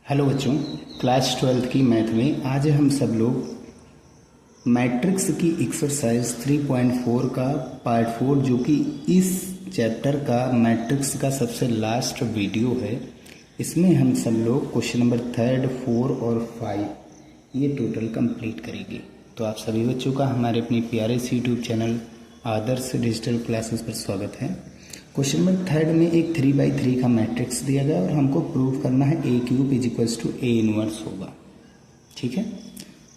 Hello बच्चों, class 12th की math में आज हम सब लोग मैट्रिक्स की एक्सरसाइज 3.4 का पार्ट 4 जो कि इस चैप्टर का मैट्रिक्स का सबसे लास्ट वीडियो है। इसमें हम सब लोग क्वेश्चन नंबर 3, 4 और 5 ये टोटल कंप्लीट करेंगे। तो आप सभी बच्चों का हमारे अपने प्यारे से यूट्यूब चैनल आदर्श डिजिटल क्लासेस पर स्वागत है। क्वेश्चन नंबर 3 में एक 3/3 का मैट्रिक्स दिया गया और हमको प्रूव करना है A cube is equals to A inverse होगा। ठीक है,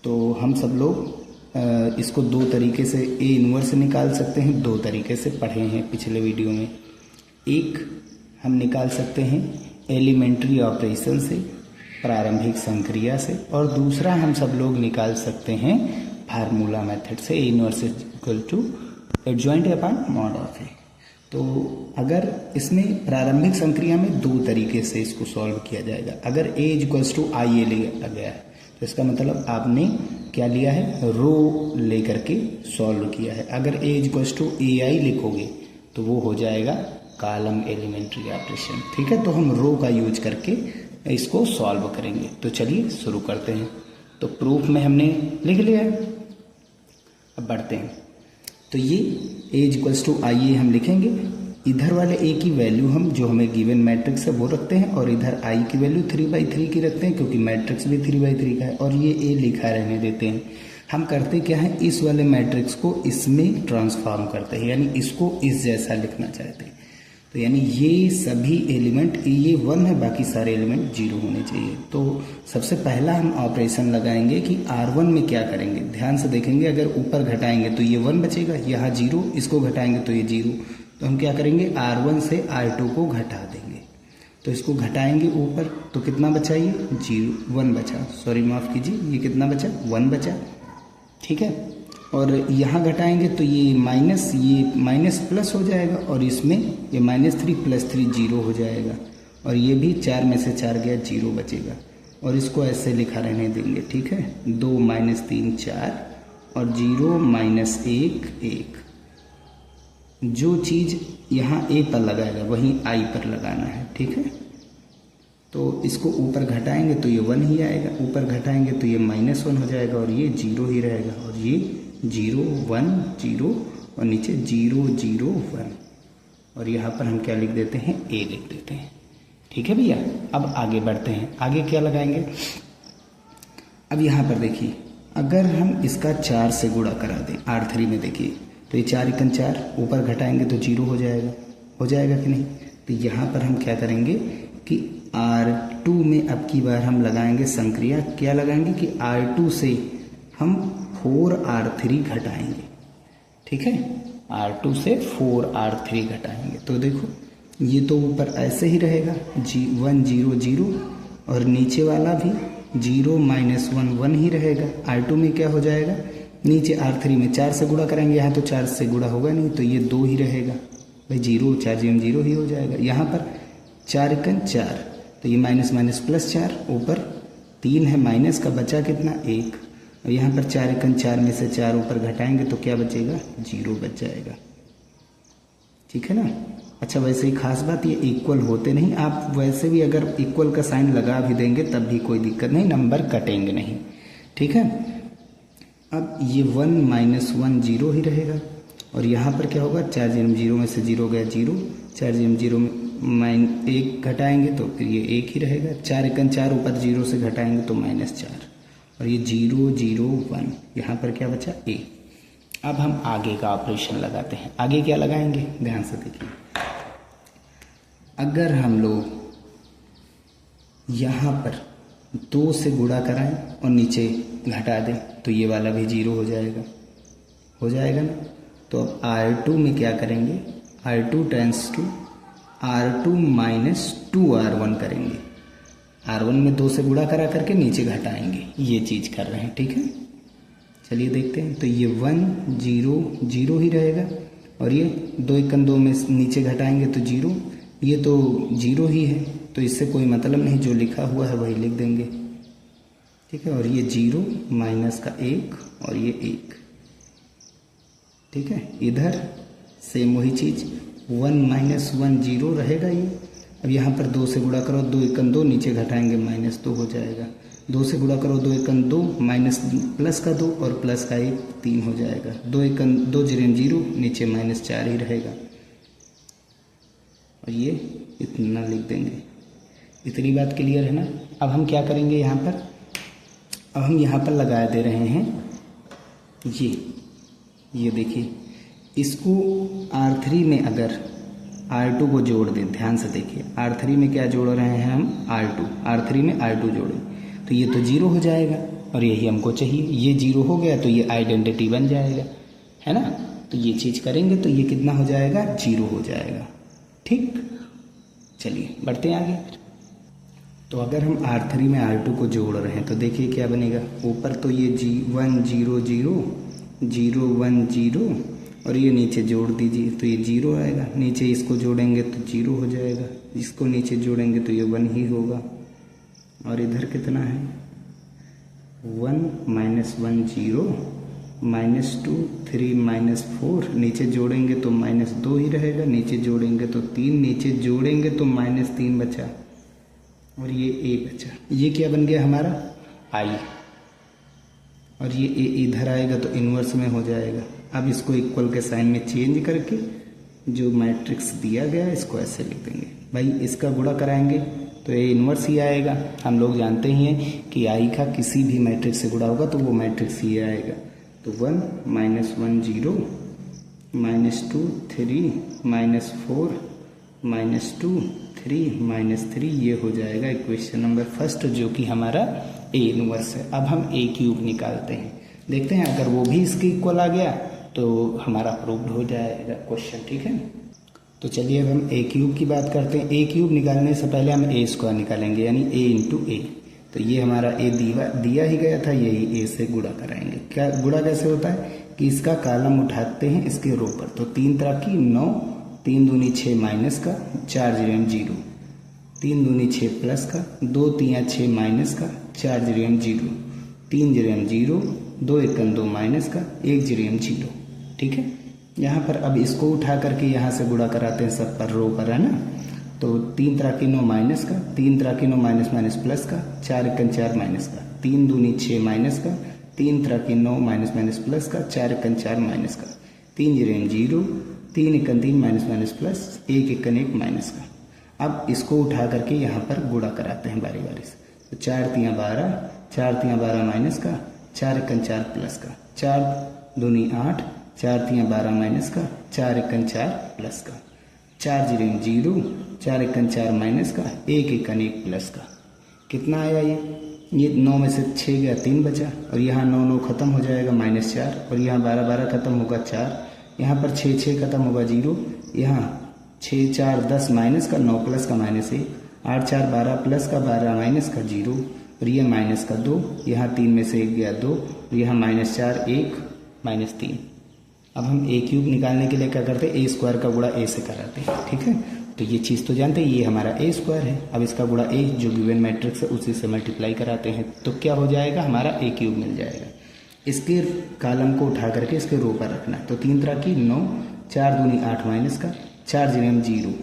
तो हम सब लोग इसको दो तरीके से A इनवर्स निकाल सकते हैं। दो तरीके से पढ़े हैं पिछले वीडियो में। एक हम निकाल सकते हैं एलिमेंट्री ऑपरेशन से, प्रारंभिक संक्रिया से, और दूसरा हम सब लोग निकाल सकते हैं फार्मूला मेथड से। A inverse is equal to adjoint upon mod of A। तो अगर इसमें प्रारंभिक संक्रिया में दो तरीके से इसको सॉल्व किया जाएगा। अगर A इक्वल्स टू IA लिया गया है तो इसका मतलब आपने क्या लिया है, रो लेकर के सॉल्व किया है। अगर A इक्वल्स टू AI लिखोगे तो वो हो जाएगा कॉलम एलिमेंट्री ऑपरेशन। ठीक है, तो हम रो का यूज करके इसको सॉल्व करेंगे। तो चलिए शुरू करते हैं। तो प्रूफ में हमने लिख लिया है, अब बढ़ते हैं। तो ये A इक्वल्स टू IA हम लिखेंगे। इधर वाले A की वैल्यू हम जो हमें गिवन मैट्रिक्स है वो रखते हैं, और इधर I की वैल्यू 3/3 की रखते हैं क्योंकि मैट्रिक्स भी 3/3 का है, और ये A लिखा रहने देते हैं। हम करते क्या है, इस वाले मैट्रिक्स को इसमें ट्रांसफॉर्म करते हैं, यानी इसको इस जैसा लिखना चाहते हैं। तो यानी ये सभी एलिमेंट, ये 1 है, बाकी सारे एलिमेंट 0 होने चाहिए। तो सबसे पहला हम ऑपरेशन लगाएंगे कि R1 में क्या करेंगे। ध्यान से देखेंगे, अगर ऊपर घटाएंगे तो ये 1 बचेगा, यहाँ 0, इसको घटाएंगे तो ये 0। तो हम क्या करेंगे, R1 से R2 को घटा देंगे। तो इसको घटाएंगे ऊपर तो कितना बचा, ये 1 बचा, सॉरी माफ़ कीजिए, ये कितना बचा, 1 बचा। ठीक है, और यहाँ घटाएंगे तो ये माइनस प्लस हो जाएगा, और इसमें ये -3 + 3 0 हो जाएगा, और ये भी 4 में से 4 गया, 0 बचेगा। और इसको ऐसे लिखा रहने देंगे। ठीक है, 2 - 3 4 और 0 - 1 1। जो चीज़ यहाँ A पर लगाएगा वहीं I पर लगाना है। ठीक है, तो इसको ऊपर घटाएंगे तो ये 1 ही आएगा, ऊपर घटाएंगे तो ये -1 हो जाएगा, और ये 0 ही रहेगा, और ये 0 1 0 और नीचे 0 0 1, और यहाँ पर हम क्या लिख देते हैं, A लिख देते हैं। ठीक है भैया, अब आगे बढ़ते हैं। आगे क्या लगाएंगे, अब यहाँ पर देखिए, अगर हम इसका 4 से गुणा करा दें R3 में, देखिए तो ये 4 × 4, ऊपर घटाएंगे तो 0 हो जाएगा कि नहीं। तो यहाँ पर हम क्या करेंगे कि R2 में अब की बार हम लगाएंगे संक्रिया। क्या लगाएंगे कि R2 से हम 4R3 घटाएंगे। ठीक है, R2 से 4R3 घटाएंगे तो देखो ये तो ऊपर ऐसे ही रहेगा, 1 0 0, और नीचे वाला भी 0 - 1 1 ही रहेगा। R2 में क्या हो जाएगा, नीचे R3 में 4 से गुणा करेंगे, यहाँ तो 4 से गुणा होगा नहीं, तो ये 2 ही रहेगा भाई, 0 4 0 ही हो जाएगा। यहाँ पर 4 × 4, तो ये -+4, ऊपर 3 है, माइनस का बचा कितना, 1, और यहाँ पर 4 × 4 में से 4 ऊपर घटाएंगे तो क्या बचेगा, 0 बच जाएगा। ठीक है ना। अच्छा, वैसे ही खास बात, ये इक्वल होते नहीं, आप वैसे भी अगर इक्वल का साइन लगा भी देंगे तब भी कोई दिक्कत नहीं, नंबर कटेंगे नहीं। ठीक है, अब ये 1 - 1 0 ही रहेगा, और यहाँ पर क्या होगा, 4 0 में से 0 गया 0, 4 0 में 1 घटाएंगे तो फिर ये 1 ही रहेगा। 4 × 4 ऊपर 0 से घटाएंगे तो -4, और ये 0 0 1, यहाँ पर क्या बचा, A। अब हम आगे का ऑपरेशन लगाते हैं। आगे क्या लगाएंगे, ध्यान से देखिए। अगर हम लोग यहाँ पर 2 से गुणा कराएं और नीचे घटा दें तो ये वाला भी 0 हो जाएगा ना। तो अब R2 में क्या करेंगे, R2 tense to R2 - 2R1 करेंगे। R1 में 2 से गुणा करा करके नीचे घटाएंगे, ये चीज़ कर रहे हैं। ठीक है, चलिए देखते हैं। तो ये 1 0 0 ही रहेगा, और ये 2 × 2 में नीचे घटाएंगे तो 0, ये तो 0 ही है, तो इससे कोई मतलब नहीं, जो लिखा हुआ है वही लिख देंगे। ठीक है, और ये 0 माइनस का 1 और ये 1। ठीक है, इधर सेम वही चीज़, 1 - 1 0 रहेगा ये, अब यहाँ पर 2 से गुणा करो, 2 एकम 2, नीचे घटाएंगे -2 हो जाएगा। 2 से गुणा करो, 2 एकम 2, माइनस प्लस का 2 और प्लस का 1 3 हो जाएगा। 2 एकम 2 जीरो 0, नीचे -4 ही रहेगा और ये इतना लिख देंगे। इतनी बात क्लियर है ना। अब हम क्या करेंगे यहाँ पर, अब हम यहाँ पर लगा दे रहे हैं ये देखिए, इसको R3 में अगर R2 को जोड़ दें, ध्यान से देखिए, R3 में क्या जोड़ रहे हैं हम, R2, R3 में R2 जोड़ें तो ये तो 0 हो जाएगा और यही हमको चाहिए। ये 0 हो गया तो ये आइडेंटिटी बन जाएगा, है ना। तो ये चीज़ करेंगे तो ये कितना हो जाएगा, 0 हो जाएगा। ठीक, चलिए बढ़ते हैं आगे। तो अगर हम R3 में R2 को जोड़ रहे हैं तो देखिए क्या बनेगा। ऊपर तो ये 1 0 0 0 1 0 और ये नीचे जोड़ दीजिए तो ये 0 आएगा। नीचे इसको जोड़ेंगे तो 0 हो जाएगा, इसको नीचे जोड़ेंगे तो ये 1 ही होगा। और इधर कितना है, 1 -1 0 -2 3 -4, नीचे जोड़ेंगे तो -2 ही रहेगा, नीचे जोड़ेंगे तो 3, नीचे जोड़ेंगे तो -3 बचा और ये a बचा। ये क्या बन गया हमारा, i, और ये a इधर आएगा तो इन्वर्स में हो जाएगा। अब इसको इक्वल के साइन में चेंज करके जो मैट्रिक्स दिया गया इसको ऐसे लिख देंगे। भाई इसका गुणा कराएंगे तो ये इन्वर्स ही आएगा। हम लोग जानते ही हैं कि i का किसी भी मैट्रिक्स से गुणा होगा तो वो मैट्रिक्स ही आएगा। तो 1 -1 0 -2 3 -4 -2 3 -3, ये हो जाएगा इक्वेशन नंबर फर्स्ट, जो कि हमारा a इनवर्स है। अब हम a क्यूब निकालते हैं, देखते हैं अगर वो भी इसके इक्वल आ गया तो हमारा प्रूव्ड हो जाएगा क्वेश्चन। ठीक है, तो चलिए अब हम a क्यूब की बात करते हैं। a क्यूब निकालने से पहले हम a स्क्वायर निकालेंगे, यानी a इंटू a। तो ये हमारा a दिया ही गया था, यही a से गुणा कराएंगे। क्या गुणा कैसे होता है कि इसका कॉलम उठाते हैं इसके रो पर, तो 3 तरह की 9, 3 दूनी 6 माइनस का, 4 जीरो 0, 3 दूनी 6 प्लस का, 2 3 6 माइनस का, 4 जीरो 0, 3 जीरो 0, 2 एकम 2 माइनस का, 1 जीरो 0। ठीक है, यहाँ पर अब इसको उठा करके यहाँ से गुणा कराते हैं सब पर, रो पर, है ना। तो 3 तरह की 9 माइनस का, 3 तरह की 9 माइनस प्लस का, 4 एकम 4 माइनस का, 3 दूनी 6 माइनस का, 3 तरह की 9 माइनस प्लस का, 4 एकम 4 माइनस का, 3 जीरो 0, 3 एकम 3 माइनस प्लस, 1 एकम 1 माइनस का। अब इसको उठा करके यहाँ पर गुणा कराते हैं बारी बारी से। तो 4 3 12, 4 3 12 माइनस का, 4 एकम 4 प्लस का, 4 दूनी 8, 4 3 12 माइनस का, 4 एकम 4 प्लस का, 4 जीरो 0, 4 एकम 4 माइनस का, 1 एकम 1 प्लस का। कितना आया ये 9 में से 6 गया, 3 बचा, और यहाँ 9 9 खत्म हो जाएगा -4, और यहाँ 12 12 खत्म होगा 4, यहाँ पर 6 6 खत्म होगा 0, यहाँ 6 4 10 माइनस का, 9 प्लस का -1, 8 4 12 प्लस का, 12 माइनस का 0, और यह माइनस का 2, यहाँ 3 में से 1 गया 2, और यहाँ -4 1 -3। अब हम a क्यूब निकालने के लिए क्या करते हैं, a स्क्वायर का गुणा a से कराते हैं। ठीक है, तो ये चीज़ तो जानते हैं, ये हमारा a स्क्वायर है। अब इसका गुणा a जो गिवन मैट्रिक्स है उसी से मल्टीप्लाई कराते हैं, तो क्या हो जाएगा, हमारा a क्यूब मिल जाएगा। इसके कॉलम को उठा करके इसके रो पर रखना है। तो 3 तरह की 9, 4 दूनी 8 माइनस का, 4 जीरो 0,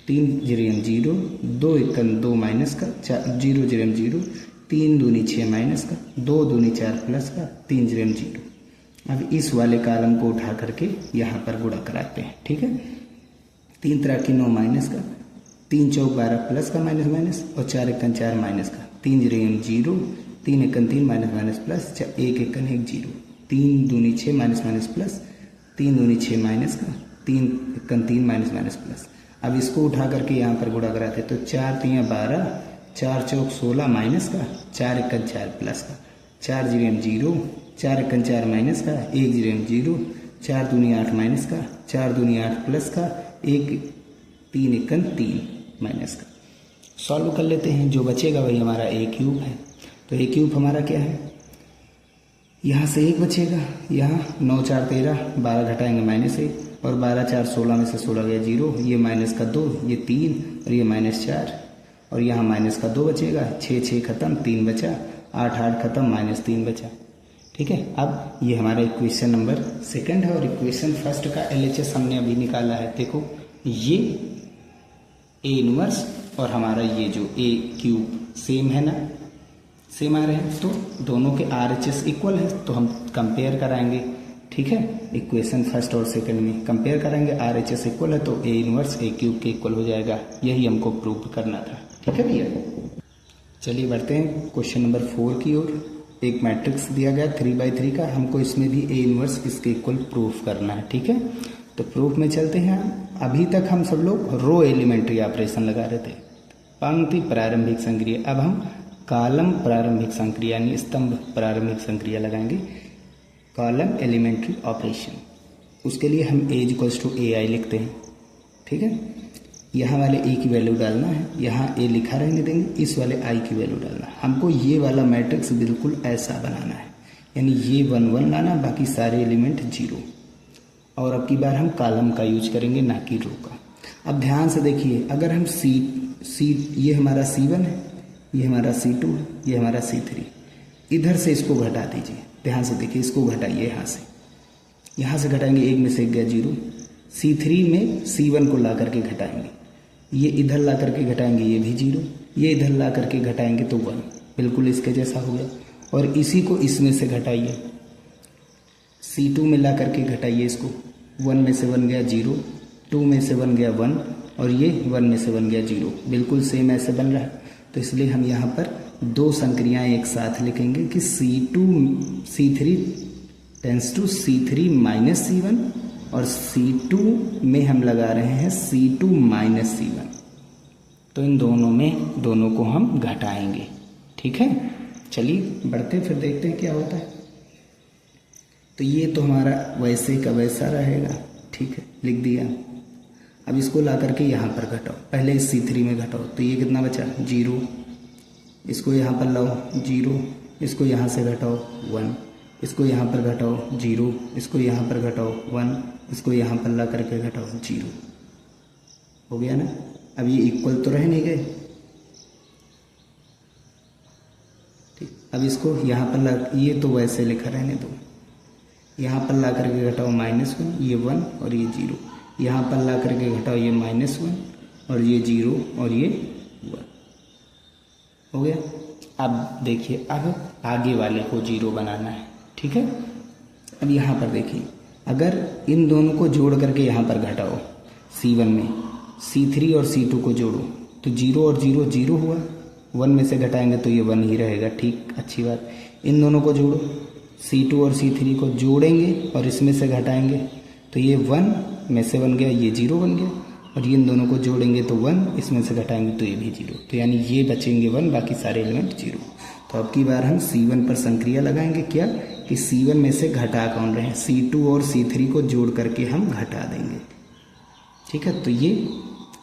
3 जीरो 0, 2 एकम 2 माइनस का, 0 जीरो 0, 3 दूनी 6 माइनस का, 2 दूनी 4 प्लस का, 3 जीरो 0। अब इस वाले कॉलम को उठा करके यहाँ पर गुणा कराते हैं। ठीक है, 3 तरह की 9 माइनस का, 3 चौक 12 प्लस का माइनस, और 4 एकम 4 माइनस का, 3 जीरो 0, 3 एकम 3 माइनस प्लस, 1 एकम 1 0, 3 दूनी 6 माइनस प्लस, 3 दूनी 6 माइनस का, 3 एकम 3 माइनस प्लस। अब इसको उठा करके यहाँ पर गुणा कराते हैं। तो 4 3 12, 4 चौक 16 माइनस का, 4 एकम 4 प्लस का, 4 जीरो 0, 4 एकम 4 माइनस का, 1 जीरो 0, 4 दूनी 8 माइनस का, 4 दूनी 8 प्लस का, 1 3 एकम 3 माइनस का। सॉल्व कर लेते हैं, जो बचेगा वही हमारा a क्यूब है। तो a क्यूब हमारा क्या है, यहाँ से 1 बचेगा, यहाँ 9 4 13, 12 घटाएंगे -1, और 12 4 16 में से 16 गया 0, ये माइनस का 2, ये 3, और ये -4, और यहाँ माइनस का 2 बचेगा, 6 6 खत्म, 3 बचा, 8 8 खत्म, -3 बचा। ठीक है, अब ये हमारा इक्वेशन नंबर सेकंड है, और इक्वेशन फर्स्ट का LHS हमने अभी निकाला है। देखो, ये a इनवर्स और हमारा ये जो ए क्यूब सेम है ना, सेम आ रहे हैं, तो दोनों के RHS इक्वल है, तो हम कंपेयर कराएंगे। ठीक है, इक्वेशन फर्स्ट और सेकंड में कंपेयर करेंगे, RHS इक्वल है तो ए इनवर्स ए क्यूब के इक्वल हो जाएगा। यही हमको प्रूव करना था। ठीक है भैया, चलिए बढ़ते हैं क्वेश्चन नंबर 4 की ओर। एक मैट्रिक्स दिया गया 3/3 का, हमको इसमें भी ए इनवर्स इसके इक्वल प्रूफ करना है। ठीक है, तो प्रूफ में चलते हैं। अभी तक हम सब लोग रो एलिमेंट्री ऑपरेशन लगा रहे थे, पंक्ति प्रारंभिक संक्रिया। अब हम कॉलम प्रारंभिक संक्रिया यानी स्तंभ प्रारंभिक संक्रिया लगाएंगे, कॉलम एलिमेंट्री ऑपरेशन। उसके लिए हम ए इक्वल्स टू ए आई लिखते हैं। ठीक है, यहाँ वाले ए की वैल्यू डालना है, यहाँ ए लिखा रहने देंगे, इस वाले आई की वैल्यू डालना है। हमको ये वाला मैट्रिक्स बिल्कुल ऐसा बनाना है, यानी ये 1 1 लाना, बाकी सारे एलिमेंट 0। और अब की बार हम कॉलम का यूज करेंगे, ना कि रो का। अब ध्यान से देखिए, अगर हम सी ये हमारा C1 है, ये हमारा C2 है, ये हमारा C3, इधर से इसको घटा दीजिए। ध्यान से देखिए, इसको घटाइए यहाँ से घटाएंगे, 1 में से 1 गया 0। C3 में C1 को ला करके घटाएंगे, ये इधर ला करके घटाएंगे, ये भी 0, ये इधर ला करके घटाएंगे तो 1, बिल्कुल इसके जैसा हो गया। और इसी को इसमें से घटाइए, C2 में ला करके घटाइए इसको, 1 में से 1 गया 0, 2 में से 1 गया 1, और ये 1 में से 1 गया 0, बिल्कुल सेम ऐसे बन रहा है। तो इसलिए हम यहाँ पर 2 संक्रियाएँ एक साथ लिखेंगे कि C3 tense to C3 minus C1, और C2 में हम लगा रहे हैं C2 माइनस C1। तो इन दोनों को हम घटाएंगे। ठीक है, चलिए बढ़ते फिर देखते हैं क्या होता है। तो ये तो हमारा वैसे का वैसा रहेगा। ठीक है, लिख दिया। अब इसको ला करके यहाँ पर घटाओ, पहले इस C3 में घटाओ, तो ये कितना बचा 0, इसको यहाँ पर लाओ 0, इसको यहाँ से घटाओ 1, इसको यहाँ पर घटाओ 0, इसको यहाँ पर घटाओ 1, इसको यहाँ पर ला करके घटाओ 0। हो गया ना। अब ये इक्वल तो रह नहीं गए। ठीक, अब इसको यहाँ पर ला, ये तो वैसे लिखा रहने दो, यहाँ पर ला करके घटाओ -1, ये 1 और ये 0, यहाँ पर ला करके घटाओ ये -1 और ये 0 और ये 1। हो गया। अब देखिए, अब आगे वाले को 0 बनाना है। ठीक है, अब यहाँ पर देखिए, अगर इन दोनों को जोड़ करके यहाँ पर घटाओ, C1 में C3 और C2 को जोड़ो तो 0 और 0 0 हुआ, 1 में से घटाएंगे तो ये 1 ही रहेगा। ठीक, अच्छी बात। इन दोनों को जोड़ो, C2 और C3 को जोड़ेंगे और इसमें से घटाएंगे तो ये 1 में से 1 गया, ये 0 बन गया, और ये इन दोनों को जोड़ेंगे तो 1, इसमें से घटाएंगे तो ये भी 0, तो यानी ये बचेंगे 1, बाकी सारे एलिमेंट 0। तो अब की बार हम C1 पर संक्रिया लगाएंगे, क्या कि C1 में से घटा कौन रहे हैं, C2 और C3 को जोड़ करके हम घटा देंगे। ठीक है, तो ये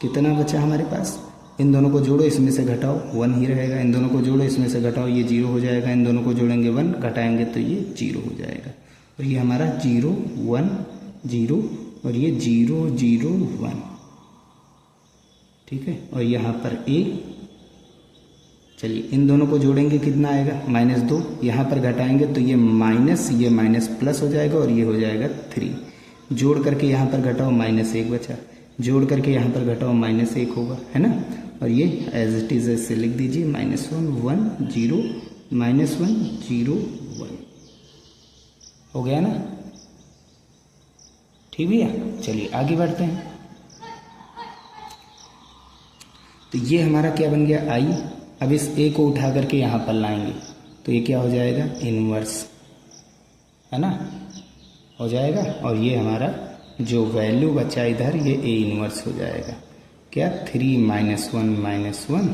कितना बचा हमारे पास, इन दोनों को जोड़ो, इसमें से घटाओ 1 ही रहेगा, इन दोनों को जोड़ो, इसमें से घटाओ, ये 0 हो जाएगा, इन दोनों को जोड़ेंगे 1, घटाएंगे तो ये 0 हो जाएगा। और ये हमारा 0 1 0 और ये 0 0 1। ठीक है, और यहाँ पर A, चलिए इन दोनों को जोड़ेंगे, कितना आएगा -2, यहाँ पर घटाएंगे तो ये माइनस प्लस हो जाएगा और ये हो जाएगा 3, जोड़ करके यहाँ पर घटाओ -1 बचा, जोड़ करके यहाँ पर घटाओ -1 होगा, है ना। और ये एज इट इज ऐसे लिख दीजिए, -1 1 0 -1 0 1। हो गया ना। ठीक भैया, चलिए आगे बढ़ते हैं। तो ये हमारा क्या बन गया I। अब इस A को उठा करके यहाँ पर लाएंगे तो ये क्या हो जाएगा, इनवर्स, है ना, हो जाएगा। और ये हमारा जो वैल्यू बचा इधर, ये A इनवर्स हो जाएगा, क्या 3 -1 -1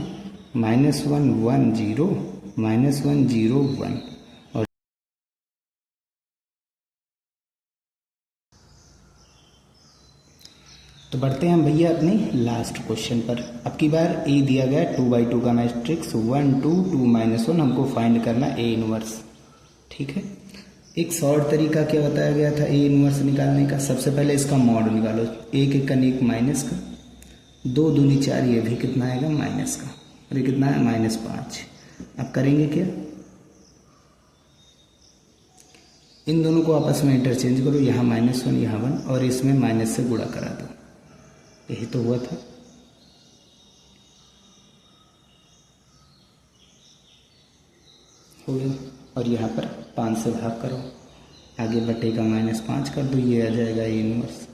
-1 1 0 -1 0 1। और तो बढ़ते हैं हम भैया अपने लास्ट क्वेश्चन पर। अब की बार A दिया गया 2/2 का मैट्रिक्स 1 2 2 -1, हमको फाइंड करना A इनवर्स। ठीक है, एक शॉर्ट तरीका क्या बताया गया था A इनवर्स निकालने का। सबसे पहले इसका मॉड निकालो, 1 1 1 माइनस का, 2 दूनी 4, ये भी कितना आएगा माइनस का, और ये कितना है -5। अब करेंगे क्या, इन दोनों को आपस में इंटरचेंज करो, यहाँ -1 यहाँ 1, और इसमें माइनस से गुणा करा दो, यही तो हुआ था। हो गया। और यहाँ पर 5 से भाग करो, आगे बटे का -5 कर दो, ये आ जाएगा ए इनवर्स।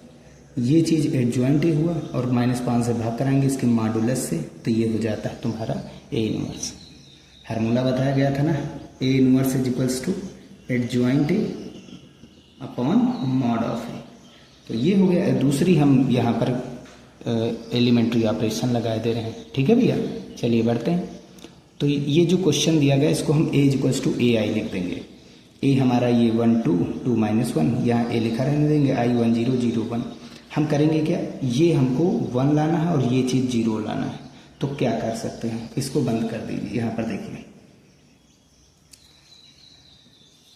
ये चीज़ एडजॉइंट ही हुआ और -5 से भाग कराएंगे इसके मॉडुलस से, तो ये हो जाता है तुम्हारा ए इनवर्स। फार्मूला बताया गया था ना, A inverse is equals to adjoint A upon mod of A. तो ये हो गया। दूसरी हम यहाँ पर एलिमेंट्री ऑपरेशन लगा दे रहे हैं, ठीक है भैया। चलिए बढ़ते हैं। तो ये जो क्वेश्चन दिया गया इसको हम ए इक्वल्स टू ए आई लिख देंगे। ए हमारा ये 1 2 2 -1, यहाँ ए लिखा रहने देंगे, आई 1 0 0 1। हम करेंगे क्या, ये हमको 1 लाना है और ये चीज़ 0 लाना है। तो क्या कर सकते हैं, इसको बंद कर दीजिए। यहाँ पर देखिए,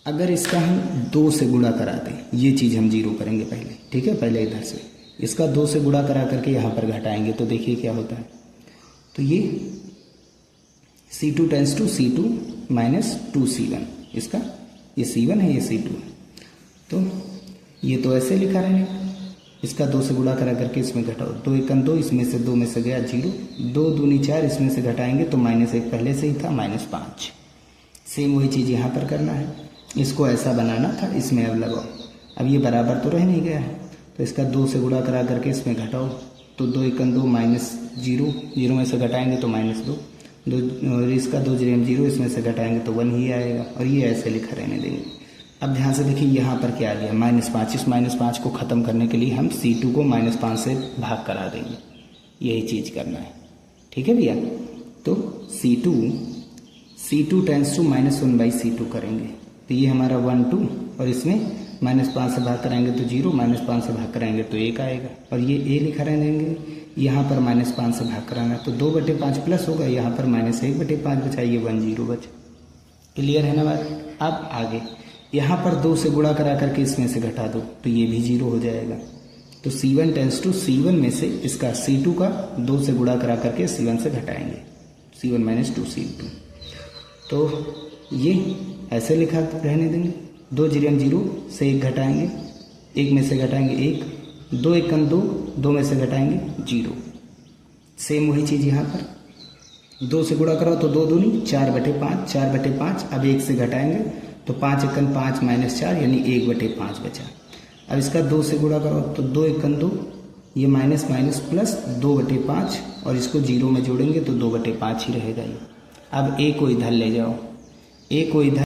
अगर इसका हम 2 से गुणा करा दें, ये चीज़ हम 0 करेंगे पहले, ठीक है। पहले इधर से इसका 2 से गुणा करा करके यहाँ पर घटाएंगे तो देखिए क्या होता है। तो ये C2 tense to C2 -2C1, इसका ये C1 है, ये C2 है। तो ये तो ऐसे लिखा रहेगा, इसका 2 से गुणा करा करके इसमें घटाओ, 2 1 2, इसमें से 2 में से गया 0, 2 दूनी 4, इसमें से घटाएंगे तो -1 पहले से ही था, -5। सेम वही चीज़ यहाँ पर करना है, इसको ऐसा बनाना था, इसमें अब लगाओ। अब ये बराबर तो रह नहीं गया है, तो इसका 2 से गुणा करा करके इसमें घटाओ, तो 2 1 2 -0, 0 में से घटाएंगे तो -2, और इसका 2 0, इसमें से घटाएंगे तो 1 ही आएगा, और ये ऐसे लिखा रहने देंगे। अब ध्यान से देखिए यहाँ पर क्या आ गया, -5। इस -5 को ख़त्म करने के लिए हम C2 को -5 से भाग करा देंगे, यही चीज़ करना है, ठीक है भैया। तो C2 टेंस टू -1/C2 करेंगे, तो ये हमारा 1 2, और इसमें -5 से भाग कराएंगे तो 0, -5 से भाग कराएंगे तो 1 आएगा, और ये ए लिखा रहने देंगे। यहाँ पर -5 से भाग कराना है तो 2/5 प्लस होगा, यहाँ पर -1/5 बचा, ये 1 0 बचा। क्लियर है ना बात। अब आगे यहाँ पर 2 से गुणा करा करके इसमें से घटा दो तो ये भी 0 हो जाएगा। तो C1 टेंस टू C1 में से इसका C2 का 2 से गुणा करा करके C1 से घटाएंगे, C1 -2C2। तो ये ऐसे लिखा रहने देंगे, 2 0 से 1 घटाएंगे, 1 में से घटाएंगे 1, 2 1 2, 2 में से घटाएंगे 0। सेम वही चीज़ यहाँ पर 2 से गुणा करो तो 2 दूनी 4/5, 4/5। अब 1 से घटाएंगे तो 5 1 5 -4, यानी 1/5 बचा। अब इसका 2 से गुणा करो तो 2 1 2, ये माइनस प्लस 2/5, और इसको 0 में जोड़ेंगे तो 2/5 ही रहेगा ये। अब ए को इधर ले जाओ, ए को इधर